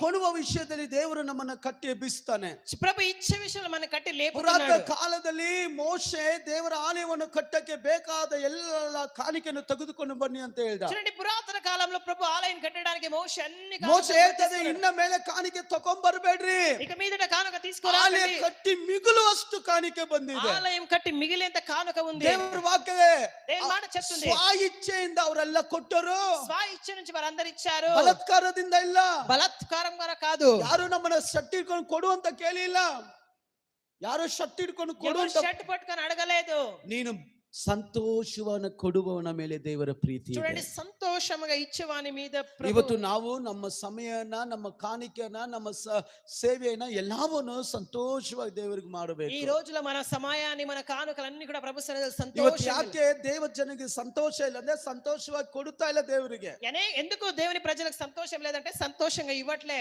ಕೊಡುವ ವಿಷಯದಲ್ಲಿ ದೇವರು ನಮ್ಮನ್ನು ಕಟ್ಟಿ ಎಬ್ಬಿಸ್ತಾನೆ. ప్రభు ఇచ్చే విషయంలో మన కట్టి ಪುರಾತನ లేపుతున్నాడు. ಕಾಲದಲ್ಲಿ ಮೋಶೆ ದೇವರ ಆಲಯವನ್ನು ಕಟ್ಟಕ್ಕೆ ಬೇಕಾದ ಎಲ್ಲ ಕಾಣಿಕೆಯನ್ನು ತೆಗೆದುಕೊಂಡು ಬನ್ನಿ ಅಂತ ಹೇಳ್ದ. చూడండి పురాతన కాలంలో ప్రభు ఆలయం కట్టడానికి మోషే అన్ని ಮೋಶೆ ಹೇಳ್ತದೆ, ಇನ್ನ ಮೇಲೆ ಕಾಣಿಕೆ ತಕೊಂಡ್ ಬರ್ಬೇಡ್ರಿ, ఇక మీదట కానుక ಆಲಯ తీసుకురావాలి. ಕಟ್ಟಿ ಮಿಗುಲುವಷ್ಟು ಕಾಣಿಕೆ ಬಂದಿದೆ. ఆలయం కట్టి మిగిలేంత కానుక ఉంది. ದೇವರ ವಾಕ್ಯವೇ దేవుని మాట చెప్తుంది. ಸ್ವ ಇಚ್ಛೆಯಿಂದ ಅವರೆಲ್ಲ ಕೊಟ್ಟರು, స్వ ఇచ్చ నుంచి వారందరూ ఇచ్చారు. ಬಲಾತ್ಕಾರದಿಂದ ಇಲ್ಲ. బలాత్కారం ద్వారా కాదు. ಯಾರು ನಮ್ಮನ್ನ ಶರ್ಟ್ ಇಟ್ಕೊಂಡು ಕೊಡು ಅಂತ ಕೇಳಿಲ್ಲ. ಯಾರು ಶರ್ಟ್ ಇಟ್ಕೊಂಡು ಕೊಡು ఎవరు ಅಂತ షర్ట్ పట్టుకొని అడగలేదు. ನೀನು ಸಂತೋಷವನ್ನು ಕೊಡುವವನ ಮೇಲೆ ದೇವರ ಪ್ರೀತಿ ಇದೆ. చూడండి సంతోషముగా ఇచ్చేవాని మీద ಇವತ್ತು ನಾವು ನಮ್ಮ ಸಮಯನ, ನಮ್ಮ ಕಾಣಿಕೆಯನ್ನ, ನಮ್ಮ ಸೇವೆಯನ್ನ ಎಲ್ಲವನ್ನೂ ಸಂತೋಷವಾಗಿ ದೇವರಿಗೆ ಮಾಡಬೇಕು. ఈ రోజులో మన సమయాన్ని, మన కానుకలన్నీ కూడా ప్రభు సన్నిధిలో ಇವತ್ತು సంతోషంగా. ಯಾಕೆ ದೇವ ಜನರಿಗೆ ಸಂತೋಷ ಇಲ್ಲ ಅಂದ್ರೆ ಸಂತೋಷವಾಗಿ ಕೊಡುತ್ತಾ ಇಲ್ಲ ದೇವರಿಗೆ. ఎందుకు దేవుని ప్రజలకు సంతోషం లేదంటే సంతోషంగా ఇవ్వట్లే.